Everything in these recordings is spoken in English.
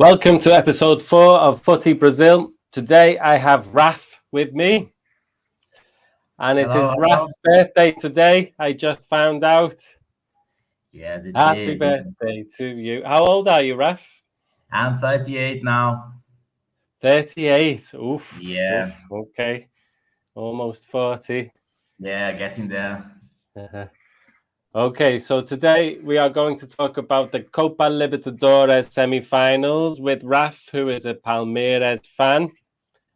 Welcome to episode 4 of FootyBrazil. Today I have Raf with me, and it is Raf's birthday today. I just found out. Yes, it Happy is. birthday to you. How old are you, Raf? I'm 38 now. 38. Oof. Yeah, Oof. Okay. Almost 40. yeah, getting there. Uh-huh. Okay, so today we are going to talk about the Copa Libertadores semi-finals with Raf, who is a Palmeiras fan.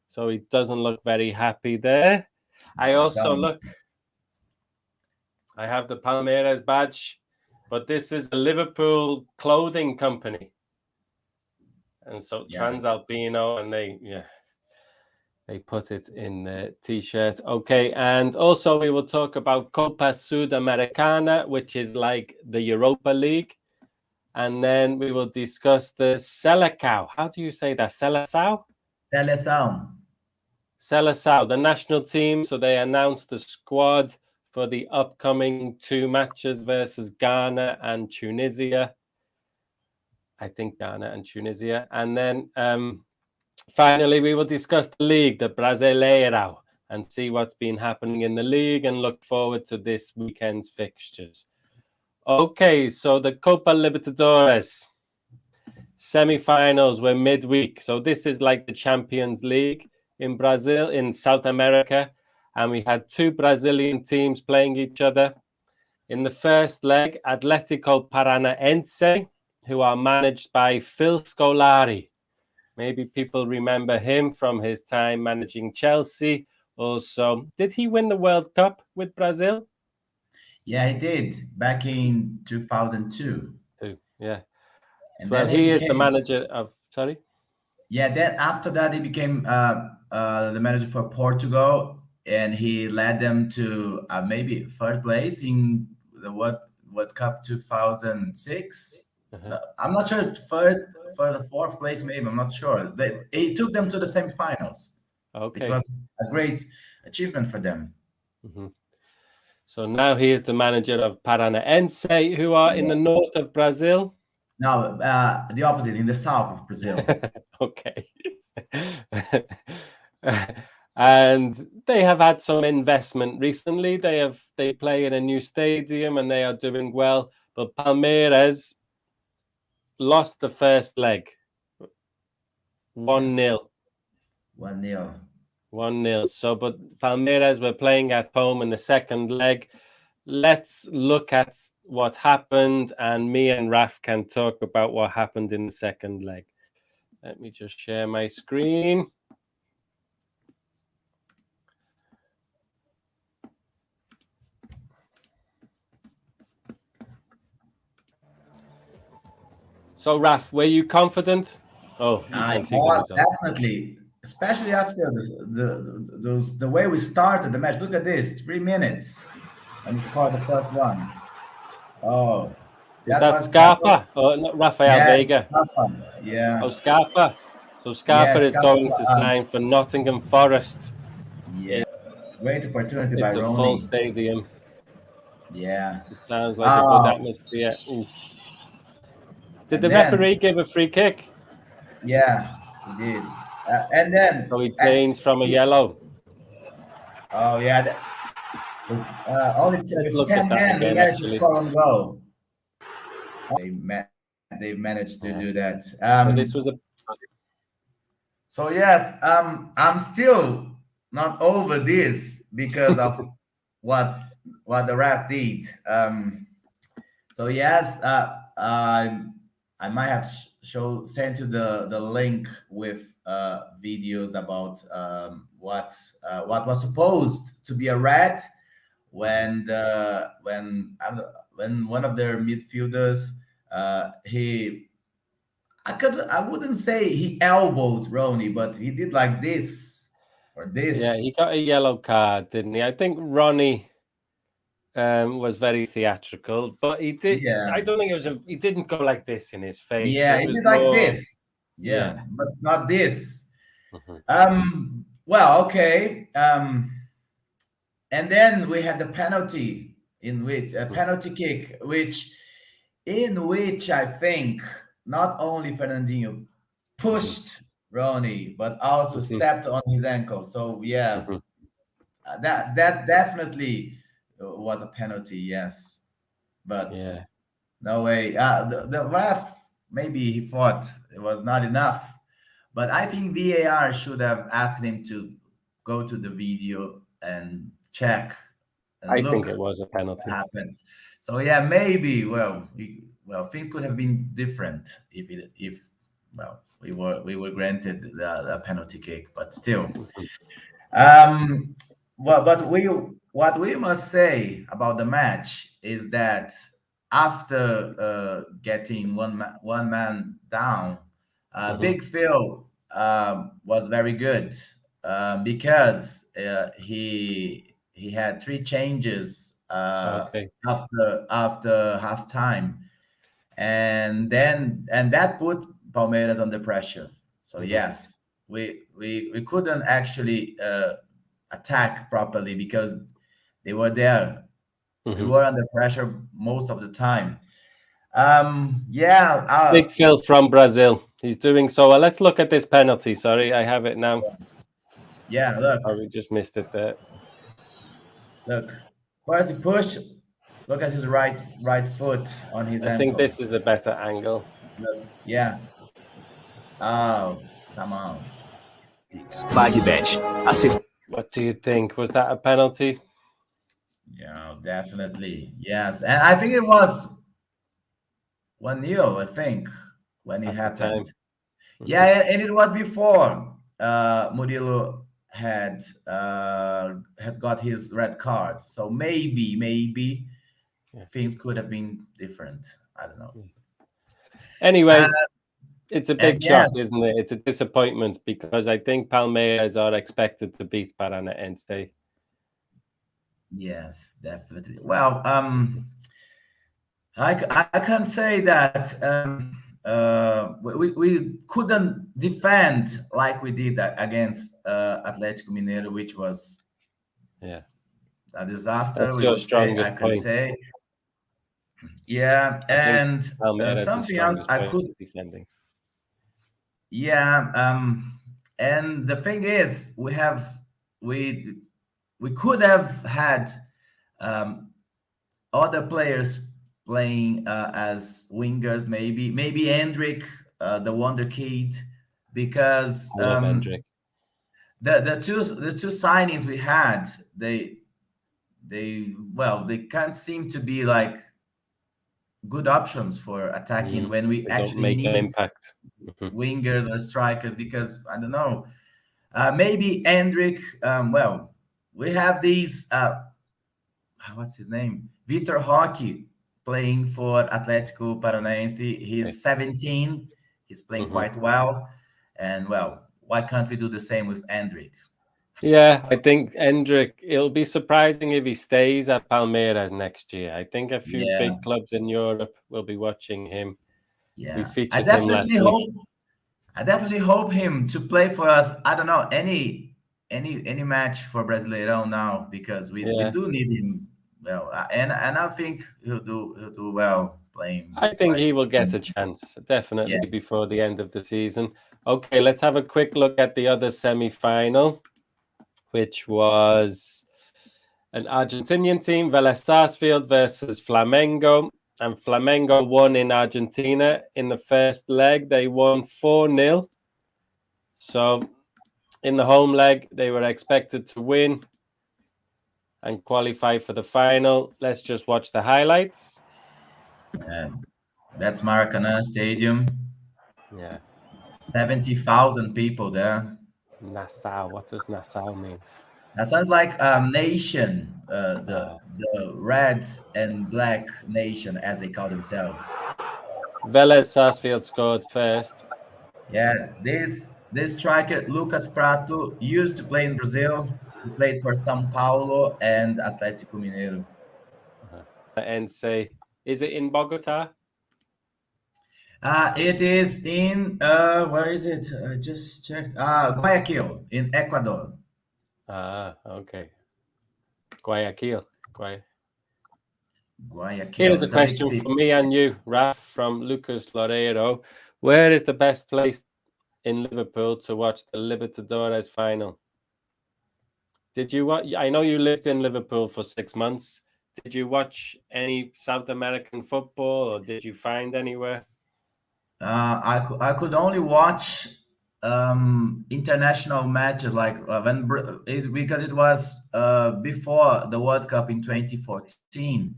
So he doesn't look very happy there. I also look. I have the Palmeiras badge, but this is a Liverpool clothing company, and so Transalpino, and they put it in the T-shirt. Okay, and also we will talk about Copa SudAmericana, which is like the Europa League, and then we will discuss the Selecao. How do you say that? Seleção? Seleção. Seleção, the national team. So they announced the squad for the upcoming 2 matches versus Ghana and Tunisia. I think Ghana and Tunisia. And then finally, we will discuss the league, the Brasileirao, and see what's been happening in the league and look forward to this weekend's fixtures. Okay, so the Copa Libertadores semi-finals were midweek. So this is like the Champions League in Brazil, in South America. And we had 2 Brazilian teams playing each other. In the first leg, Atlético Paranaense, who are managed by Phil Scolari. Maybe people remember him from his time managing Chelsea. Also, did he win the World Cup with Brazil? Yeah, he did back in 2002. Yeah. And well, then he is the manager of. Sorry. Yeah, then after that he became the manager for Portugal, and he led them to maybe third place in the World Cup 2006. I'm not sure third, for the fourth place, maybe. I'm not sure. He took them to the semifinals. Okay. It was a great achievement for them. So now he is the manager of Paranaense, who are in the north of Brazil. No, the opposite, in the south of Brazil. Okay. And they have had some investment recently. They play in a new stadium and they are doing well. But Palmeiras lost the first leg. 1-0. 1-0. 1-0. So, but Palmeiras were playing at home in the second leg. Let's look at what happened, and me and Raf can talk about what happened in the second leg. Let me just share my screen. So, Raf, were you confident? Oh, I was definitely, especially after the way we started the match. Look at this, 3 minutes, and we scored the first one. Oh, that Scarpa? Oh, not Rafael Veiga. Scarpa. Yeah. Oh, Scarpa. So Scarpa is going to sign for Nottingham Forest. Yeah. Great opportunity by Ronnie. It's a full stadium. Yeah. It sounds like a good atmosphere. Oof. Did the referee give a free kick? Yeah, he did. And then so he changed from a yellow. Oh yeah. Only with 10 men, he managed to score on goal. They managed to do that. So this was a. So yes, I'm still not over this because of what the ref did. So yes, I might have sent you the link with videos about what was supposed to be a red when one of their midfielders I wouldn't say he elbowed Ronnie, but he did like this or this. Yeah, he got a yellow card, didn't he? I think Ronnie was very theatrical, but he did. Yeah. I don't think it was. He didn't go like this in his face. Yeah, he did like this. Yeah, but not this. Well, okay. And then we had the penalty in which a penalty kick, in which I think not only Fernandinho pushed Ronnie, but also stepped on his ankle. So yeah, that definitely was a penalty. Yes, but Yeah. no way. The ref, maybe he thought it was not enough, but I think VAR should have asked him to go to the video and check and I look think it was a penalty. what happened. So yeah, maybe. Things could have been different if we were granted the penalty kick, but still. Um, but what we must say about the match is that after getting one man down, Big Phil was very good because he had three changes Okay. after halftime, and that put Palmeiras under pressure. So yes, we couldn't actually attack properly because they were there. We were under pressure most of the time. Yeah. Big Phil from Brazil. He's doing so well. Let's look at this penalty. Sorry, I have it now. Yeah. Look. Oh, we just missed it there. Look. First he push. Look at his right foot on his I ankle. think this is a better angle. Look. Yeah. Oh, come on. What do you think? Was that a penalty? Yeah, definitely. Yes. And I think it was 1-0, I think, when it At the happened. time. Yeah, and it was before Murilo had got his red card. So maybe things could have been different. I don't know. Anyway, it's a big shock, yes. isn't it? It's a disappointment because I think Palmeiras are expected to beat Paranaense. Yes, definitely. Well, I can say that we couldn't defend like we did against Atlético Mineiro, which was a disaster. That's We your would say, strongest I could point. say. Yeah, and something else I could. Defending. Yeah, and the thing is, we could have had other players playing as wingers, maybe Hendrik, the wonder kid, because I love Hendrik. the two signings we had, they can't seem to be like good options for attacking when we actually need impact. wingers or strikers, because I don't know, maybe Hendrik. We have these. What's his name? Vitor Roque playing for Atlético Paranaense. He's 17. He's playing quite well. And why can't we do the same with Hendrik? Yeah, I think Hendrik, it'll be surprising if he stays at Palmeiras next year. I think a few big clubs in Europe will be watching him. Yeah. We featured him last week. I definitely hope him to play for us. I don't know, any match for Brasileirao now, because we do need him. Well, and I think he'll do well playing. I think he will get a chance, definitely, before the end of the season. Okay, let's have a quick look at the other semi-final, which was an Argentinian team, Vélez Sarsfield versus Flamengo. And Flamengo won in Argentina in the first leg. They won 4-0. So in the home leg, they were expected to win and qualify for the final. Let's just watch the highlights. That's Maracanã Stadium. Yeah. 70,000 people there. Nassau. What does Nassau mean? That sounds like nation, the red and black nation, as they call themselves. Vélez Sarsfield scored first. Yeah, this striker, Lucas Prato, used to play in Brazil. He played for São Paulo and Atlético Mineiro. And say, is it in Bogota? It is in, where is it? I just checked. Guayaquil, in Ecuador. Okay. Guayaquil. Guayaquil. Here's a question for me and you, Raf, from Lucas Loureiro. Where is the best place in Liverpool to watch the Libertadores final. Did you watch? I know you lived in Liverpool for 6 months. Did you watch any South American football, or did you find anywhere? I could only watch international matches like because it was before the World Cup in 2014.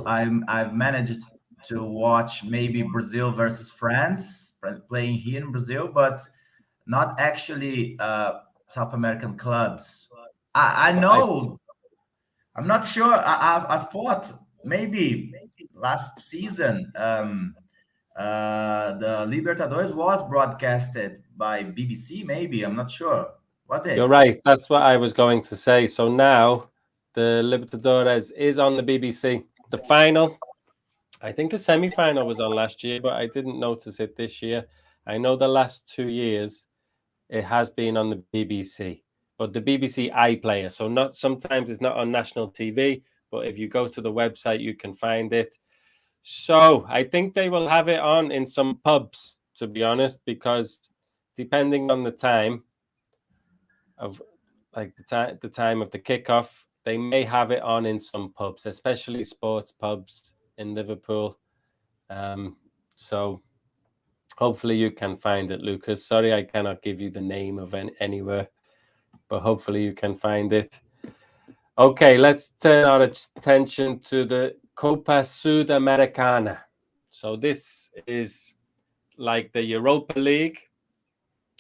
I've managed to watch maybe Brazil versus France playing here in Brazil, but not actually South American clubs. I know. I'm not sure. I thought maybe last season the Libertadores was broadcasted by BBC. Maybe I'm not sure. Was You're it? right. That's what I was going to say. So now the Libertadores is on the BBC. The final, I think the semi-final was on last year, but I didn't notice it this year. I know the last 2 years it has been on the BBC, but the BBC iPlayer. So not sometimes it's not on national TV, but if you go to the website, you can find it. So I think they will have it on in some pubs, to be honest, because depending on the time of like the time of the kickoff, they may have it on in some pubs, especially sports pubs in Liverpool. So hopefully you can find it, Lucas. Sorry, I cannot give you the name of anywhere, but hopefully you can find it. Okay, let's turn our attention to the Copa SudAmericana. So this is like the Europa League.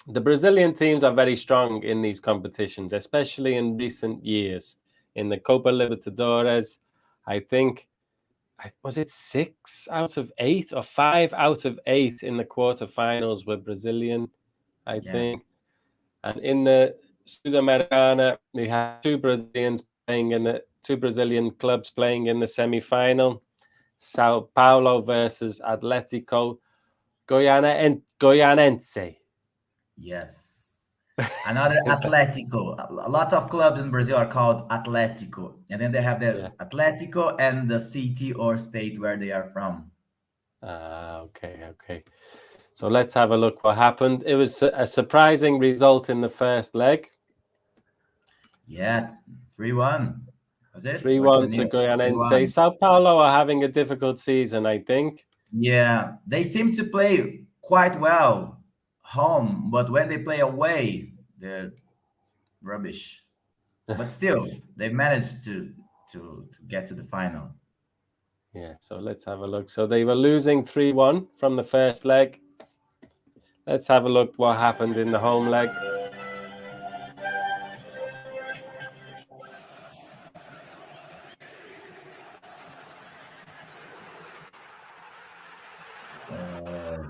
The Brazilian teams are very strong in these competitions, especially in recent years. In the Copa Libertadores, I think, was it 6 out of 8 or 5 out of 8 in the quarterfinals were Brazilian, I think. And in the SudAmericana, we have two Brazilian clubs playing in the semi-final. Sao Paulo versus Atletico Goianense. Yes. Another Atletico. A lot of clubs in Brazil are called Atletico. And then they have the Atletico and the city or state where they are from. Okay. So let's have a look what happened. It was a surprising result in the first leg. Yeah, 3-1. Was it? 3-1 to Goianense. Sao Paulo are having a difficult season, I think. Yeah, they seem to play quite well home, but when they play away, they're rubbish. But still, they've managed to get to the final. Yeah, so let's have a look. So they were losing 3-1 from the first leg. Let's have a look what happened in the home leg.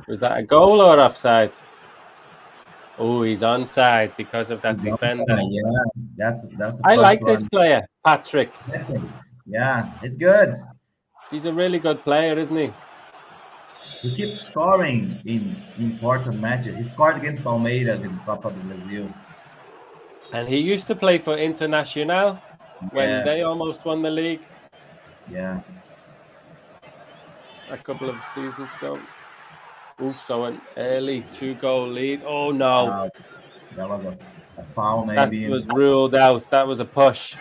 Was that a goal or offside? Oh, he's onside because of that defender. Yeah, that's the I first like one. this player, Patrick. Yeah, it's good. He's a really good player, isn't he? He keeps scoring in important matches. He scored against Palmeiras in Copa Libertadores. And he used to play for Internacional when they almost won the league. Yeah. A couple of seasons ago. Oof, so an early 2-goal lead. Oh, no. That was a foul, maybe. That was ruled out. That was a push.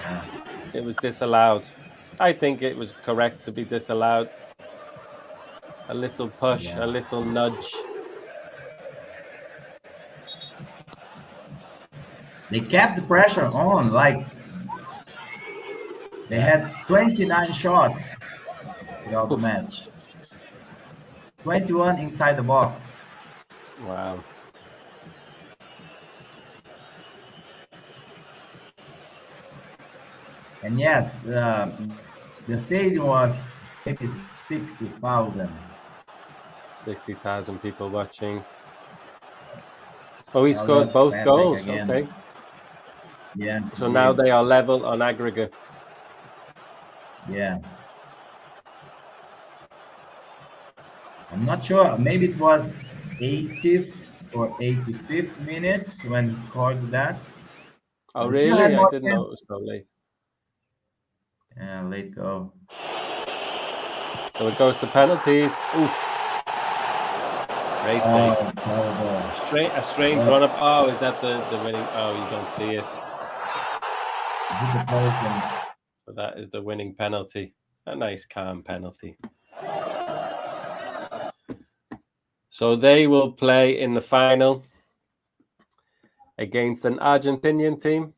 Yeah. It was disallowed. I think it was correct to be disallowed. A little push, a little nudge. They kept the pressure on, like they had 29 shots throughout the match. 21 inside the box. Wow. And yes, the stadium was maybe 60,000. 60,000 people watching. Oh, he scored both goals. Again. Okay. Yes. So now they are level on aggregates. Yeah. I'm not sure. Maybe it was 80th or 85th minutes when he scored that. Oh, really? I didn't know it was so late. Yeah, late goal. So it goes to penalties. Oof. Great Oh, save. terrible. A strange Well, run up. Oh, is that the winning? Oh, you don't see it. hit the post and But that is the winning penalty. A nice, calm penalty. So they will play in the final against an Argentinian team.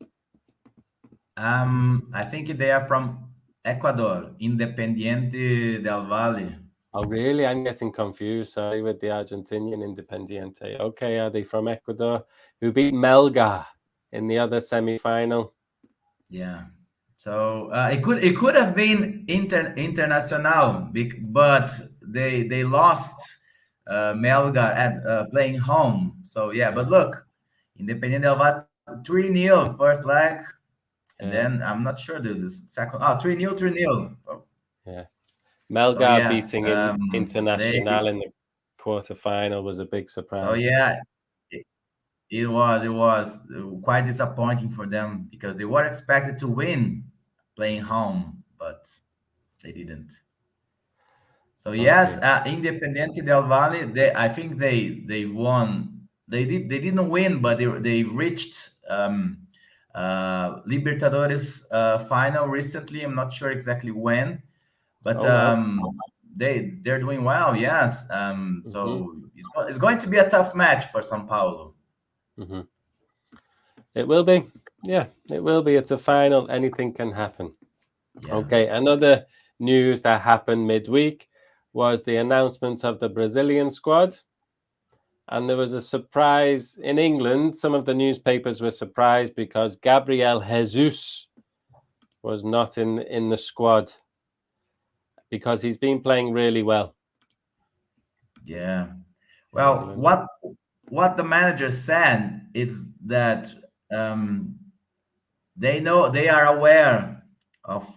I think they are from Ecuador, Independiente del Valle. Oh, really? I'm getting confused, sorry, with the Argentinian Independiente. Okay, are they from Ecuador? Who beat Melgar in the other semi-final? Yeah. So it could have been Internacional, but they lost Melgar at playing home. So yeah, but look, Independiente del Valle 3-0 first leg, and Yeah, then I'm not sure the second. Oh, 3-0, 3-0. yeah. So Melgar yes, beating in they. Internacional in the quarterfinal was a big So surprise. yeah, it was quite disappointing for them because they were expected to win playing home, but they didn't. So yes, Okay. Independiente del Valle, I think they won. They didn't win, but they reached Libertadores final recently. I'm not sure exactly when, but Oh, well. they're doing well. Yes, Mm-hmm. so it's going to be a tough match for São Paulo. Mm-hmm. It will be. Yeah, it will be. It's a final. Anything can happen. Yeah. Okay, another news that happened midweek was the announcement of the Brazilian squad. And there was a surprise in England. Some of the newspapers were surprised because Gabriel Jesus was not in the squad because he's been playing really well. Yeah. In Well, England. what the manager said is that they are aware of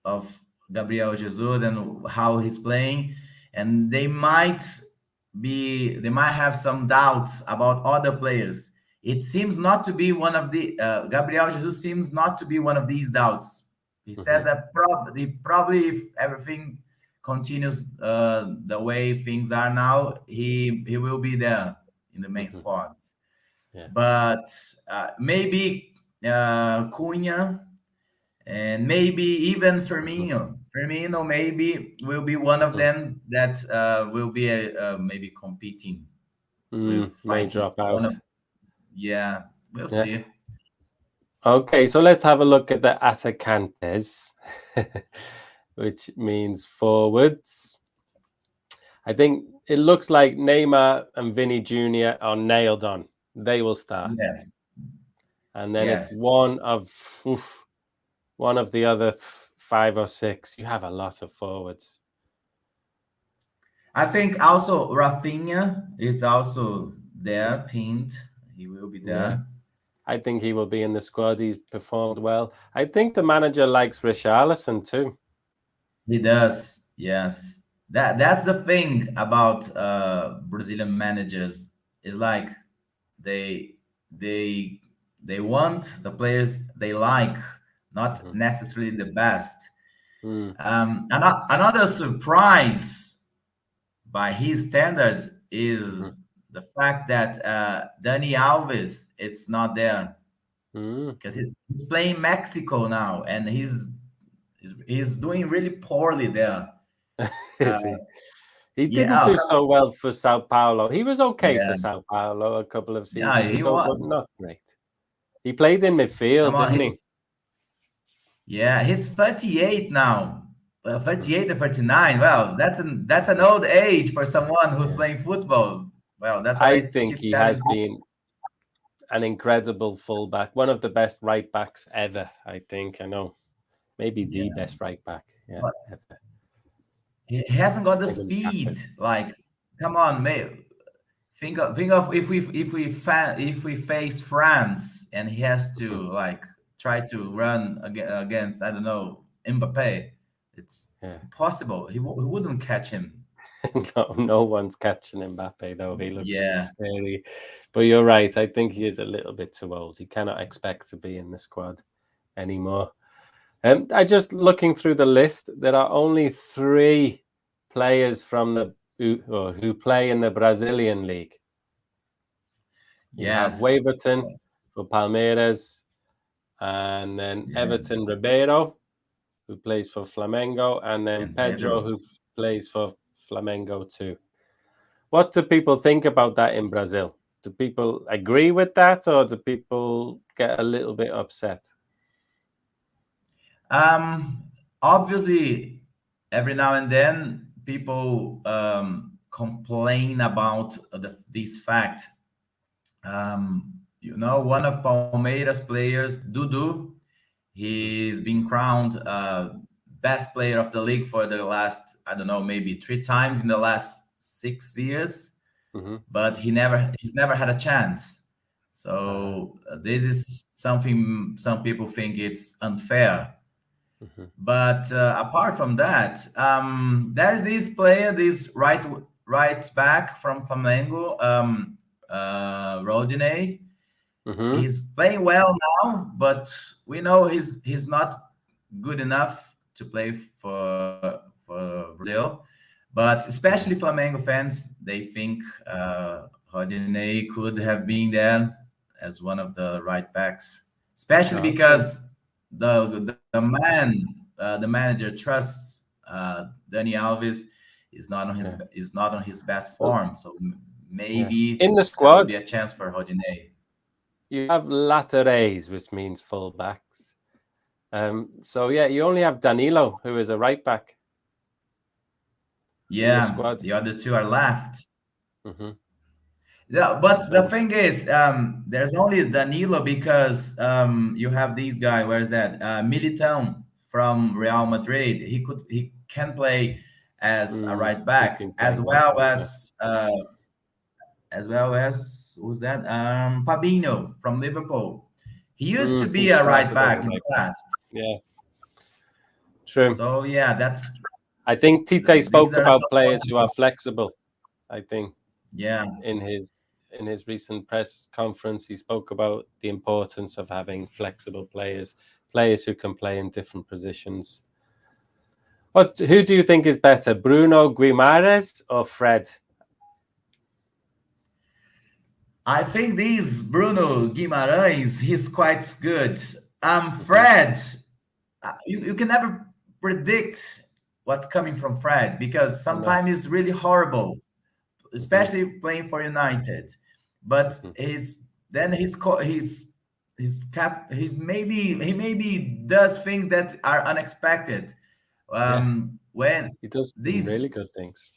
of Gabriel Jesus and how he's playing, and they might have some doubts about other players. It seems not to be one of the Gabriel Jesus seems not to be one of these doubts. He says Mm-hmm. that probably if everything continues the way things are now, he will be there in the main Mm-hmm. squad. Yeah. But maybe Cunha and maybe even Mm-hmm. Firmino. Firmino maybe will be one of Mm-hmm. them that will be maybe competing with May fighting drop one out. of. Yeah, we'll Yeah. see. Okay, so let's have a look at the atacantes, which means forwards. I think it looks like Neymar and Vinny Jr. are nailed on. They will start. Yes, And then it's yes. one of the other 5 or 6. You have a lot of forwards. I think also Rafinha is also there, pinned. He will be Yeah. there. I think he will be in the squad. He's performed well. I think the manager likes Richarlison too. He does. Yes. That's the thing about Brazilian managers. Is like they they they want the players they like, not Mm-hmm. necessarily the best. Mm. Another surprise by his standards Mm-hmm. is the fact that Dani Alves it's not there Mm. because he's playing Mexico now, and he's doing really poorly there. Uh, Is he? He didn't yeah, do so well for Sao Paulo. He was okay for yeah, Sao Paulo a couple of yeah. seasons He ago, was. but not great. He played in midfield, Come on, didn't he? yeah, he's 38 now. Mm. 38 or 39. Well, that's an old age for someone who's Yeah. playing football. Well, that's what I I think keep he telling has people. been an incredible fullback, one of the best right backs ever, I think. I know. Maybe the Yeah, best right back, yeah, but ever. he hasn't got the Even speed. captain. Like, come on, mate. Think of if we face France and he has Mhm. to like try to run against I don't know Mbappe. It's Yeah. impossible. He wouldn't catch him. No one's catching Mbappe though. He looks Yeah. scary. But you're right. I think he is a little bit too old. He cannot expect to be in the squad anymore. I just looking through the list. There are only 3 players from the who play in the Brazilian league. You have Yes. Waverton for Palmeiras, and then Yeah. Everton Ribeiro, who plays for Flamengo, and then And Pedro, Pedro. who plays for Flamengo too. What do people think about that in Brazil? Do people agree with that, or do people get a little bit upset? Obviously, every now and then people complain about this fact. One of Palmeiras players, Dudu, he's been crowned best player of the league for the last, I don't know, maybe 3 times in the last 6 years, but he's never had a chance. So this is something some people think it's unfair. But apart from that, there's this player, this right back from Flamengo, Rodinei. He's playing well now, but we know he's not good enough to play for Brazil. But especially Flamengo fans, they think Rodinei could have been there as one of the right backs, especially because the manager trusts Dani Alves is not on his best form. So maybe in the there will squad be a chance for Rodinei. you have laterais, which means fullbacks. So yeah, you only have Danilo, who is a right back. In the Yeah, squad. the other two are left. Mm-hmm. Yeah, but the thing is, there's only Danilo because you have this guy. Where's that? Militão from Real Madrid. He can play as a right He's back been playing right back, as well as who's that? Fabinho from Liverpool. He used to He be a right started as back a in the right back. past. Yeah, true. So yeah, I think Tite these spoke are about some players who are possible. flexible. I think Yeah, in his recent press conference, he spoke about the importance of having flexible players who can play in different positions. Who do you think is better, Bruno Guimarães or Fred? I think this Bruno Guimarães, he's quite good. Fred, you can never predict what's coming from Fred because No. sometimes he's really horrible, especially playing for United. But he maybe does things that are unexpected. Yeah, When he does some really these good things.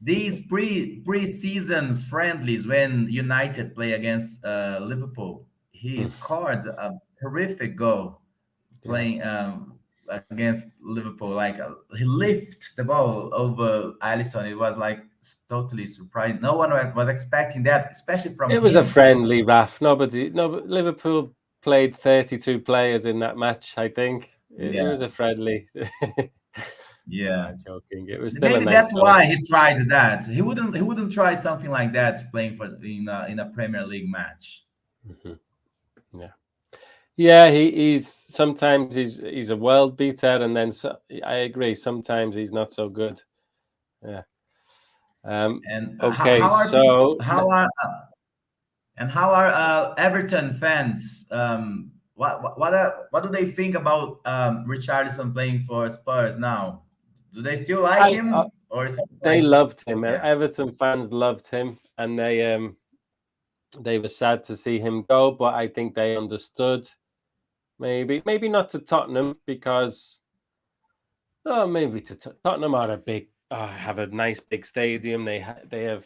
these pre-seasons friendlies when United play against Liverpool, he scored a horrific goal playing against Liverpool. Like he lifted the ball over Alisson. It was like totally surprising. No one was expecting that, especially from It was a him. friendly, Raf. But Liverpool played 32 players in that match, I think. It Yeah, was a friendly. yeah. Joking. It was still a Maybe nice that's goal. why he tried that. He wouldn't try something like that playing for in a Premier League match. Yeah. Yeah, he's sometimes he's a world beater, and then I agree. Sometimes he's not so good. Yeah. And Okay, so how are Everton fans? What do they think about Richarlison playing for Spurs now? Do they still like him, or is it they like, loved him. yeah, Everton fans loved him, and they were sad to see him go. But I think they understood. Maybe not to Tottenham because maybe to Tottenham are have a nice big stadium. They have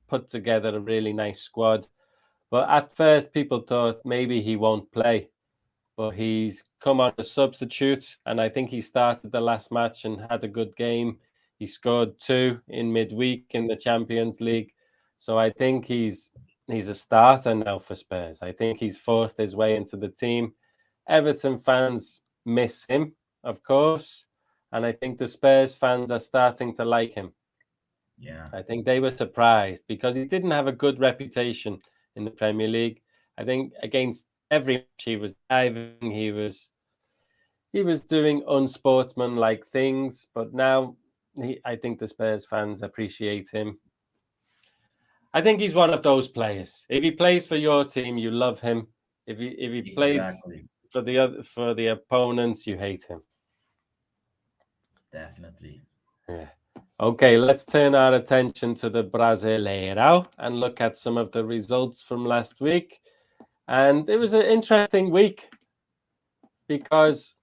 put together a really nice squad. But at first, people thought maybe he won't play. But he's come on as substitute, and I think he started the last match and had a good game. He scored 2 in midweek in the Champions League. So I think he's a starter now for Spurs. I think he's forced his way into the team. Everton fans miss him, of course. And I think the Spurs fans are starting to like him. yeah, I think they were surprised because he didn't have a good reputation in the Premier League. I think against every match he was diving, he was doing unsportsmanlike things. But now I think the Spurs fans appreciate him. I think he's one of those players. If he plays for your team, you love him. If he plays for the opponents, you hate him. Definitely. Yeah. Okay, let's turn our attention to the Brasileirao and look at some of the results from last week. And it was an interesting week because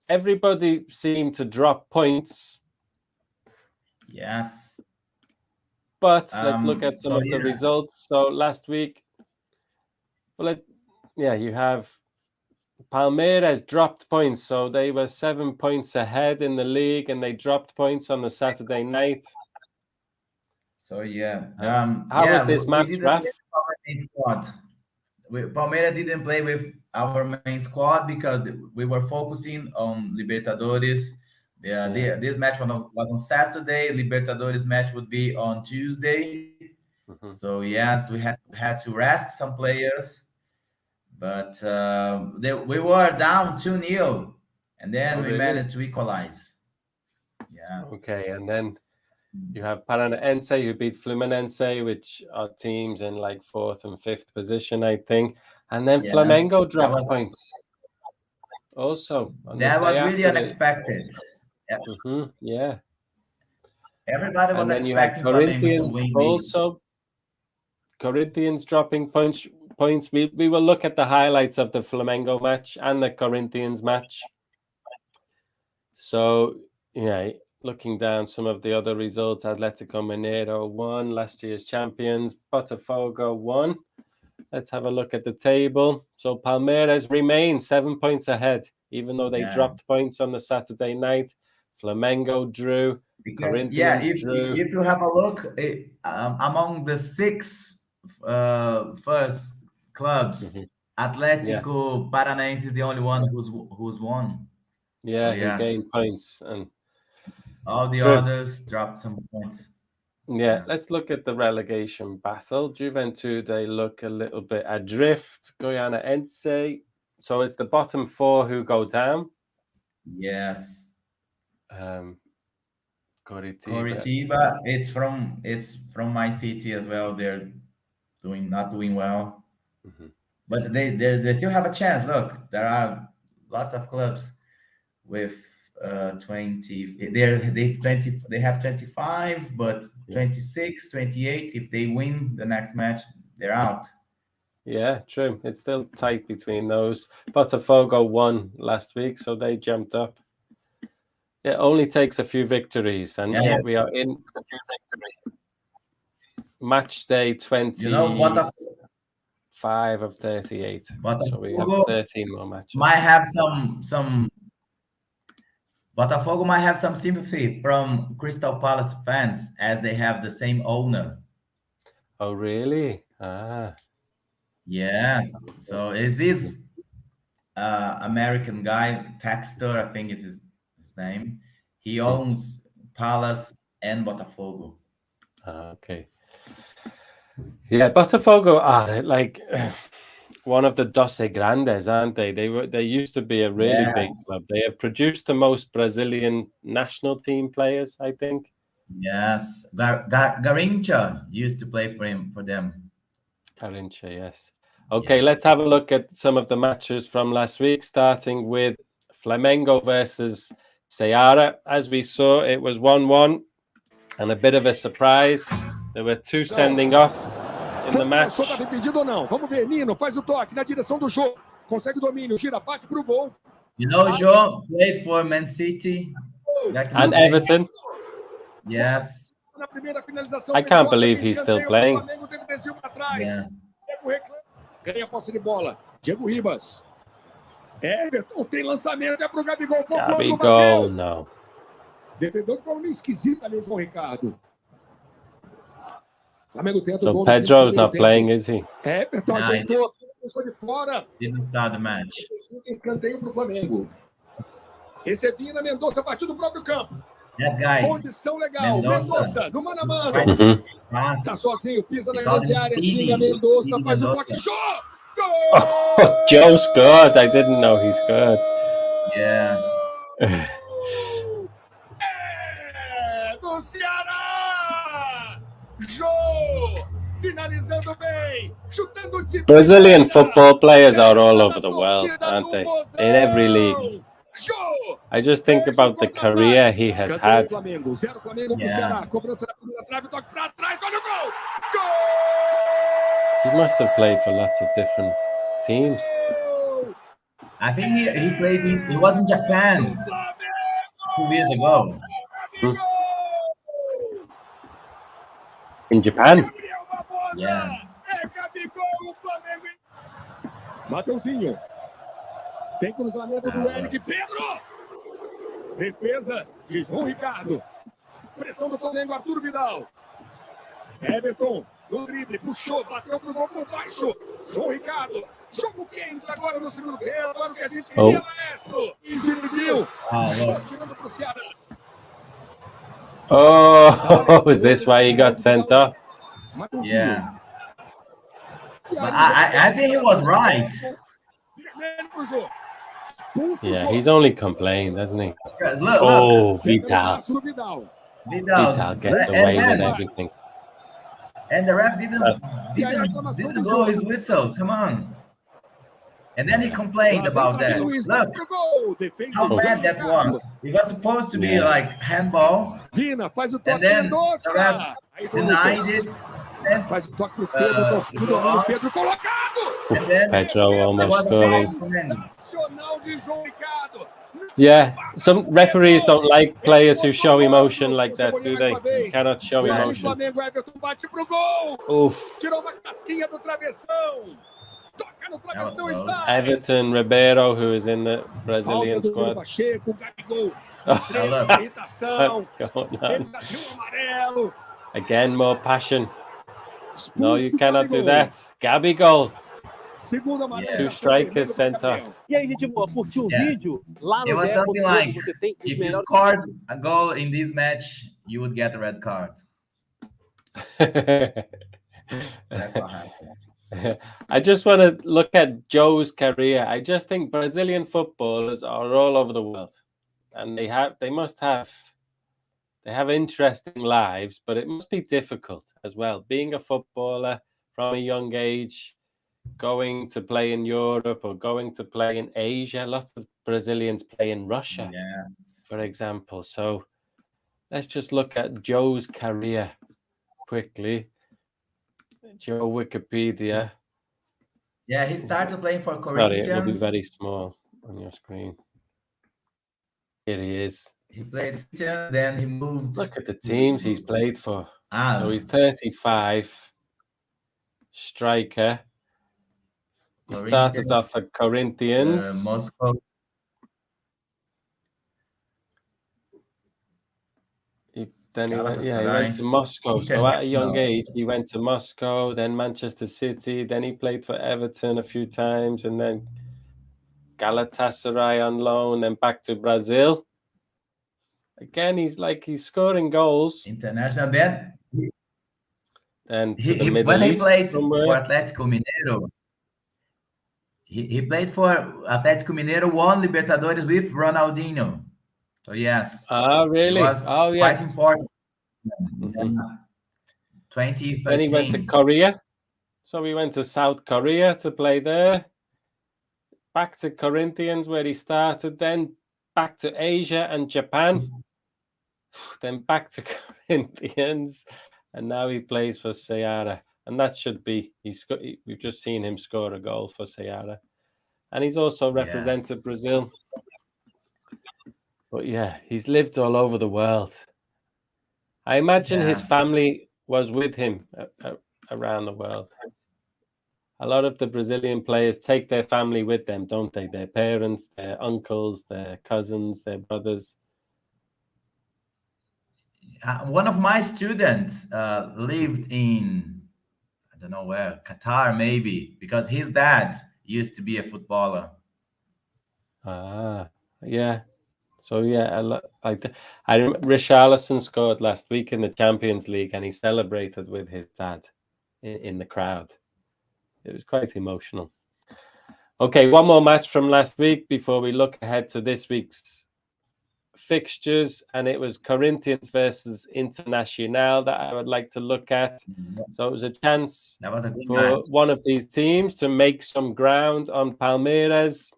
everybody seemed to drop points. Yes. But let's look at some of the results. So last week, you have Palmeiras dropped points. So they were 7 points ahead in the league and they dropped points on the Saturday night. So yeah. How was this match, Raf? Palmeiras didn't play with our main squad because we were focusing on Libertadores. This match was on Saturday. Libertadores match would be on Tuesday. Mm-hmm. So yes, we had to rest some players, but we were down 2-0, and then we managed to equalize. Yeah. Okay, and then you have Paranaense who beat Fluminense, which are teams in like 4th and 5th position, I think. And then Flamengo dropped points. Also, that was really unexpected. Yeah. Mm-hmm, yeah. Everybody was expecting Flamengo to win. Also, Corinthians dropping points. We will look at the highlights of the Flamengo match and the Corinthians match. So, yeah, looking down some of the other results, Atlético Mineiro won, last year's champions. Botafogo won. Let's have a look at the table. So Palmeiras remain 7 points ahead, even though they dropped points on the Saturday night. Flamengo drew. Because if you have a look among the 6 first clubs, Atlético Paranaense is the only one who's won. Yeah, so, he gained points, and all the others dropped some points. Yeah, let's look at the relegation battle. Juventude, they look a little bit adrift. Goianiense, so it's the bottom 4 who go down. Yes. Coritiba, it's from my city as well. They're not doing well, but they still have a chance. Look, there are a lot of clubs with 20. They have 25, but 26, 28. If they win the next match, they're out. Yeah, true. It's still tight between those. Botafogo won last week, so they jumped up. It only takes a few victories, and we are in match day 20. 5 of 38. So we have 13 more matches. Might have some. Botafogo might have some sympathy from Crystal Palace fans, as they have the same owner. Oh, really? Yes. So is this American guy, Textor, I think it is his name. He owns Palace and Botafogo. Okay. Yeah, Botafogo are like one of the Doce Grandes, aren't they? They used to be a really big club. They have produced the most Brazilian national team players, I think. Yes, Garrincha used to play for them. Garrincha, yes. Okay, let's have a look at some of the matches from last week, starting with Flamengo versus Ceará. As we saw, it was 1-1, and a bit of a surprise. There were 2 sending offs in the match. Vamos ver, Nino faz o toque na direção do jogo. Consegue o domínio, gira, bate pro gol. You know, João played for Man City and Everton. Yes. I can't believe he's still playing. Yeah. Ganha a posse de bola. Diego Ribas. Everton tem lançamento, é pro Gabigol. Gabigol, não. Defendeu de forma meio esquisita ali o João Ricardo. So Pedro's not playing, is he? Everton ajeitou, de fora. Didn't start the match. Escanteio pro Flamengo. Esse é Vina Mendonça, partiu do próprio campo. That guy. Condição legal. Mendonça, no mano a mano. Tá sozinho, pisa na grande área. Xinga Mendonça, faz o toque. Oh, Joe scored. I didn't know he scored. Yeah. Brazilian football players are all over the world, aren't they? In every league. I just think about the career he has had. Yeah. He must have played for lots of different teams. I think he played he was in Japan 2 years ago. In Japan? Yeah. Mateuzinho. Tem cruzamento do Eric Pedro. Defesa de João Ricardo. Pressão do Flamengo, Arthur Vidal. Everton, no drible, puxou, bateu pro gol por baixo. João Ricardo. Jogo quente agora no segundo tempo. Agora o que a gente queria, maestro. E dividiu. Tirando pro Ceará. Oh, is this why he got sent off? Yeah. But I think he was right. Yeah, he's only complained, hasn't he? Look. Vidal. Vidal gets away with everything. And the ref didn't blow his whistle. Come on. And then he complained about that. Look how bad that was. It was supposed to be like handball. And then the ref denied it. And then Pedro almost scoring. Yeah, some referees don't like players who show emotion like that, do they? You cannot show emotion. Oof. Everton, Ribeiro, who is in the Brazilian squad. What's going on? Again, more passion. No, you cannot do that. Gabigol. Two strikers sent off. It was something like, if you scored a goal in this match, you would get a red card. That's what happens. I just want to look at Joe's career. I just think Brazilian footballers are all over the world, and they have interesting lives, but it must be difficult as well. Being a footballer from a young age, going to play in Europe or going to play in Asia. Lots of Brazilians play in Russia, for example. So let's just look at Joe's career quickly. Joe Wikipedia. Yeah, he started playing for Corinthians. Sorry, it will be very small on your screen. Here he is. He played, then he moved. Look at the teams he's played for. So he's 35. Striker. He started off at Corinthians. Moscow. Then he went to Moscow. So at a young age, he went to Moscow, then Manchester City, then he played for Everton a few times, and then Galatasaray on loan, then back to Brazil. Again, he's scoring goals. International then. And when he played for Atlético Mineiro, he played for Atlético Mineiro, won Libertadores with Ronaldinho. So yes. Really? Yes. Quite important. 2013. Then he went to Korea. So he went to South Korea to play there. Back to Corinthians where he started. Then back to Asia and Japan. Then back to Corinthians. And now he plays for Ceará. And that should be, we've just seen him score a goal for Ceará. And he's also represented Brazil. But yeah, he's lived all over the world. I imagine his family was with him around the world. A lot of the Brazilian players take their family with them, don't they? Their parents, their uncles, their cousins, their brothers. One of my students lived in, I don't know where, Qatar maybe, because his dad used to be a footballer. Yeah. So yeah, I remember Richarlison scored last week in the Champions League, and he celebrated with his dad in the crowd. It was quite emotional. Okay, one more match from last week before we look ahead to this week's fixtures, and it was Corinthians versus Internacional that I would like to look at. So it was a chance That was a good for match. one of these teams to make some ground on Palmeiras.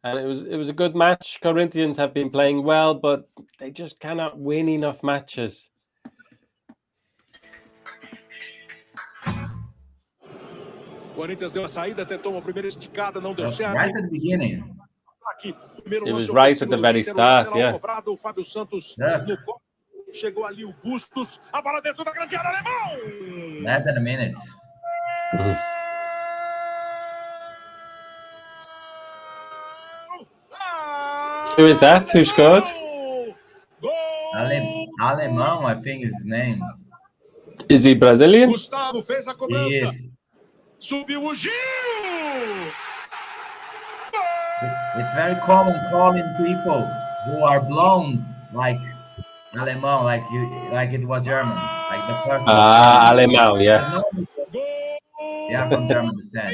And it was a good match. Corinthians have been playing well, but they just cannot win enough matches. Corinthians deu a saída, tentou uma primeira esticada, não deu certo. Right at the beginning. It was right at the very start, yeah. O Fábio Santos chegou ali o Bustos, a bola dentro da grande área, alemão. Less than a minute. Who is that? Who scored? Alemão, I think is his name. Is he Brazilian? Gustavo fez a cobrança. He is. Subiu o Gil. It's very common calling people who are blonde like Alemão, like it was German, like the first. Alemão, yeah. Yeah, from German descent.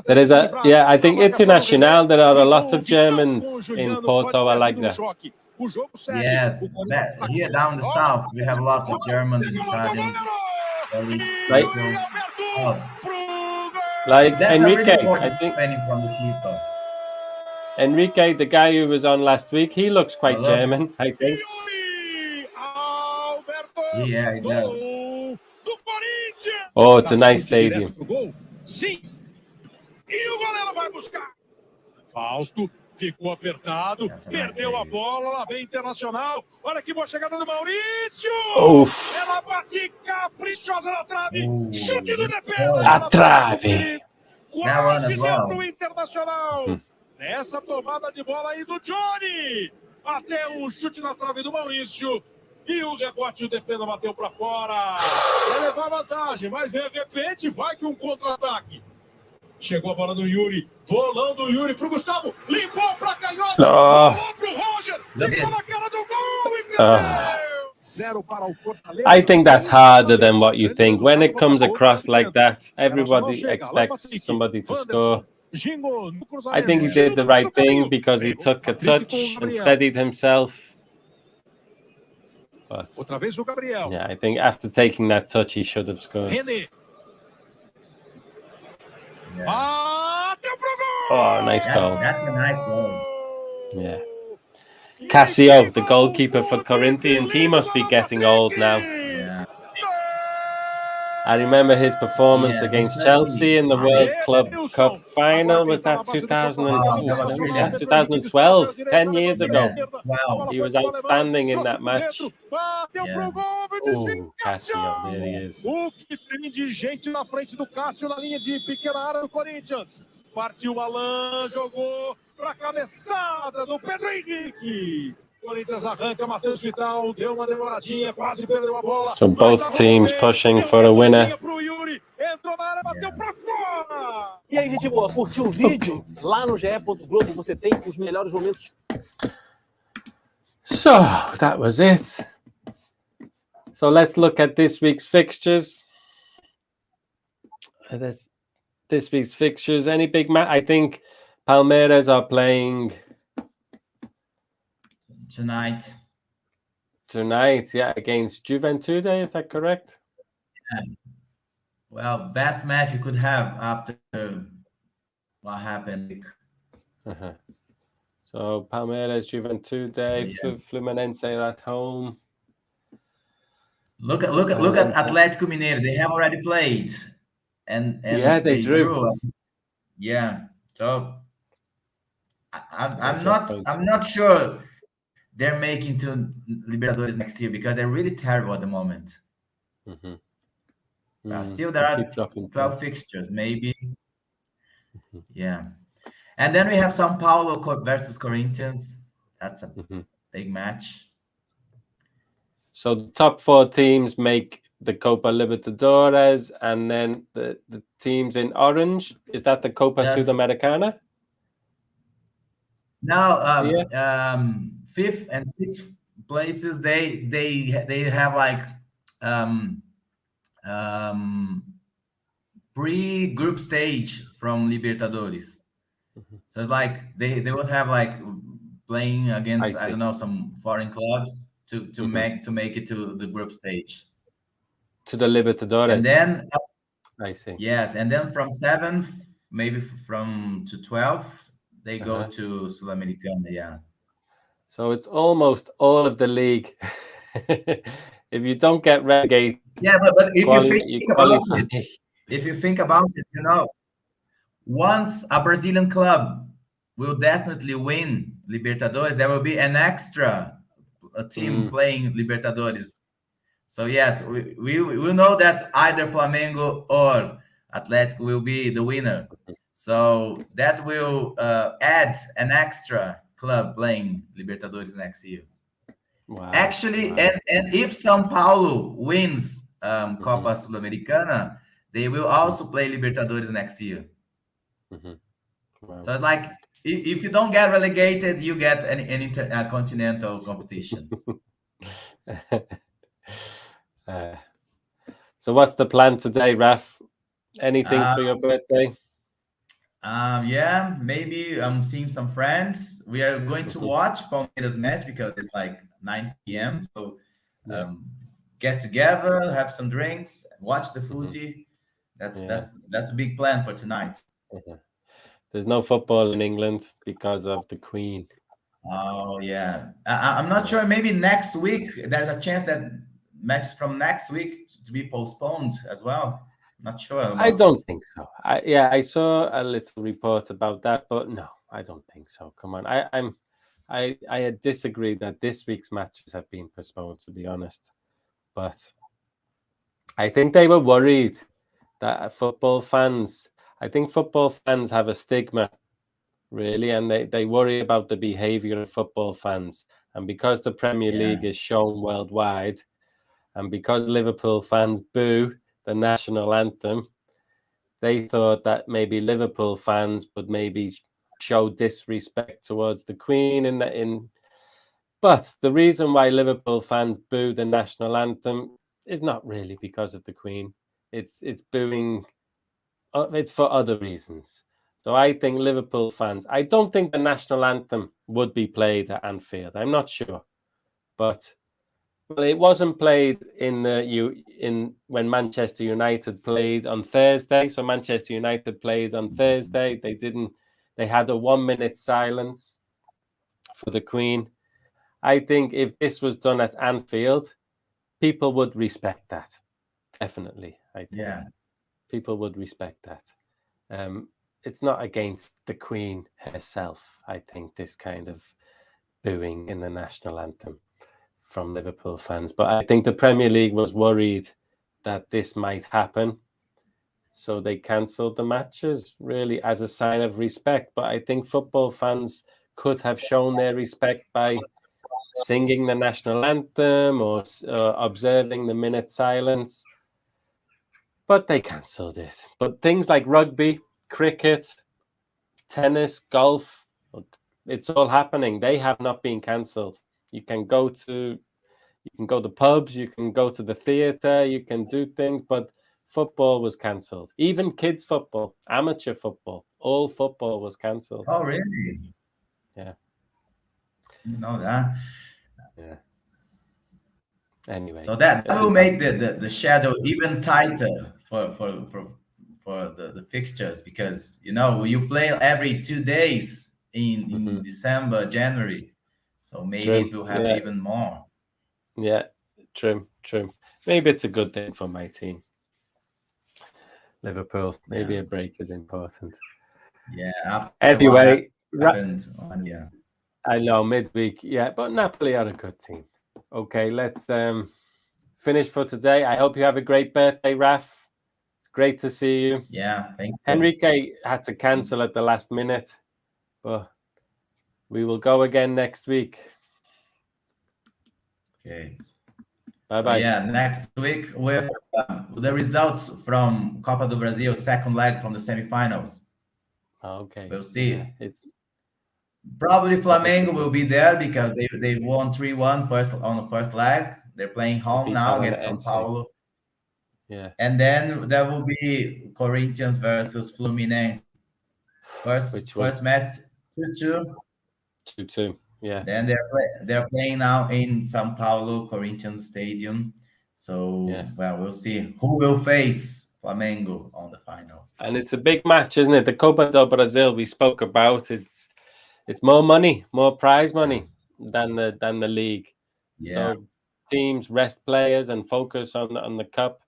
There is I think Internacional, there are a lot of Germans in Porto Alegre. Yes, here down the south, we have a lot of Germans and Italians. Like That's Enrique, really I think. From the keeper. Enrique, the guy who was on last week, he looks quite German, I think. Yeah, he does. Oh, it's a nice stadium. Sim. E o goleiro vai buscar. Fausto ficou apertado, perdeu a bola, lá vem Internacional. Olha que boa chegada do Maurício. Ela bate caprichosa na trave. Chute do defesa. A trave. Quase deu pro Internacional. Nessa tomada de bola aí do Johnny. Até o chute na trave do Maurício. E o rebote, o defesa bateu para fora. Vai levar vantagem, mas de repente vai que um contra-ataque. Chegou a bola do Yuri. Bolão do Yuri pro Gustavo. Limpou pra canhota. Bolou pro Roger. Ficou na cara do gol e perdeu. Zero para o Fortaleza. I think that's harder than what you think. When it comes across like that, everybody expects somebody to score. I think he did the right thing because he took a touch and steadied himself. But, outra vez o Gabriel. Yeah, I think after taking that touch, he should have scored. René. Yeah. Oh, nice goal. That's a nice goal. Yeah. Cassio, the goalkeeper for Corinthians, he must be getting old now. Yeah. I remember his performance against Chelsea in the World Club Cup final. Was that 2012? 10 years ago. Wow. He was outstanding in that match. Yeah. Oh, Cassio, there he is. O que tem de gente na frente do Cássio na linha de pequena área do Corinthians. Partiu Alan, jogou pra cabeçada do Pedro Henrique. Corinthians arranca, Matheus Vital deu uma demoradinha, quase perdeu a bola. So both teams pushing for a winner. Entrou na área, bateu pra fora. E aí, gente boa, curtiu o vídeo? Lá no ge.globo você tem os melhores momentos. So that was it. So let's look at this week's fixtures. This week's fixtures. Any big match? I think Palmeiras are playing tonight, yeah, against Juventude. Is that correct? Yeah. Well, best match you could have after what happened. So Palmeiras, Juventude, Fluminense are at home. Look at Atlético Mineiro. They have already played, and yeah, they drew. Yeah, so I'm not sure they're making to Libertadores next year because they're really terrible at the moment. Still, there are 12 fixtures, maybe. Yeah, and then we have São Paulo versus Corinthians. That's a big match. So the top 4 teams make the Copa Libertadores, and then the teams in orange, is that the Copa SudAmericana? Now, 5th and 6th places, they have like pre-group stage from Libertadores. So it's like they would have like playing against, I see. don't know, some foreign clubs to make it to the group stage. To the Libertadores. And then I see. yes, and then from 7th, maybe from to 12th, they go to SudAmericana. Yeah. So it's almost all of the league. If you don't get relegated, Yeah, but if you think about qualify. it, you know, once a Brazilian club will definitely win Libertadores, there will be an extra team playing Libertadores. So yes, we know that either Flamengo or Atlético will be the winner. So that will add an extra club playing Libertadores next year. Wow. Actually, and if São Paulo wins Copa Sul-Americana, they will also play Libertadores next year. Wow. So it's like if you don't get relegated, you get an intercontinental competition. So what's the plan today, Raf? Anything for your birthday? Yeah, maybe I'm seeing some friends. We are going to watch Palmeiras match because it's like 9 p.m. So get together, have some drinks, watch the footy. That's a big plan for tonight. There's no football in England because of the Queen. Oh yeah, I'm not sure. Maybe next week there's a chance that matches from next week to be postponed as well. Not sure. I don't think so. I saw a little report about that, but no, I don't think so. Come on, I disagree that this week's matches have been postponed, to be honest. But I think they were worried that football fans have a stigma, really, and they worry about the behavior of football fans. And because the Premier League is shown worldwide, and because Liverpool fans boo the national anthem, they thought that maybe Liverpool fans would maybe show disrespect towards the Queen. But the reason why Liverpool fans boo the national anthem is not really because of the Queen. It's booing. It's for other reasons. So I think Liverpool fans. I don't think the national anthem would be played at Anfield. I'm not sure, but. Well, it wasn't played when Manchester United played on Thursday. So Manchester United played on Thursday. They had a 1-minute silence for the Queen. I think if this was done at Anfield, people would respect that. Definitely, I think. Yeah. People would respect that. It's not against the Queen herself, I think, this kind of booing in the national anthem from Liverpool fans. But I think the Premier League was worried that this might happen. So they cancelled the matches, really, as a sign of respect. But I think football fans could have shown their respect by singing the national anthem or observing the minute silence. But they cancelled it. But things like rugby, cricket, tennis, golf, it's all happening. They have not been cancelled. You can go to pubs, you can go to the theatre, you can do things, but football was cancelled. Even kids' football, amateur football, all football was cancelled. Oh, really? Yeah. You know that? Yeah. Anyway. So that will make the shadow even tighter for the fixtures because, you play every 2 days in December, January. So maybe it will have even more. Yeah, true. Maybe it's a good thing for my team, Liverpool. Maybe a break is important. Yeah. Anyway, I know midweek. Yeah, but Napoli are a good team. Okay, let's finish for today. I hope you have a great birthday, Raf. It's great to see you. Yeah, thank you. Enrique had to cancel at the last minute, but we will go again next week. Okay. Bye-bye. So next week with the results from Copa do Brasil, second leg from the semifinals. Okay. We'll see. Yeah, probably Flamengo will be there because they won 3-1 on the first leg. They're playing home now against São Paulo. Yeah. And then there will be Corinthians versus Fluminense. First match 2-2. 2-2. Yeah. Then they're playing now in São Paulo Corinthians Stadium. So well, we'll see who will face Flamengo on the final. And it's a big match, isn't it? The Copa do Brasil we spoke about. It's more money, more prize money than the league. Yeah. So teams rest players and focus on the cup.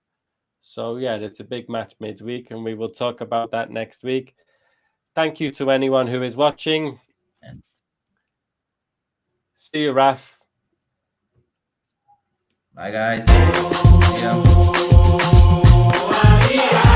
So yeah, it's a big match midweek, and we will talk about that next week. Thank you to anyone who is watching. See you, Raf. Bye, guys. See ya.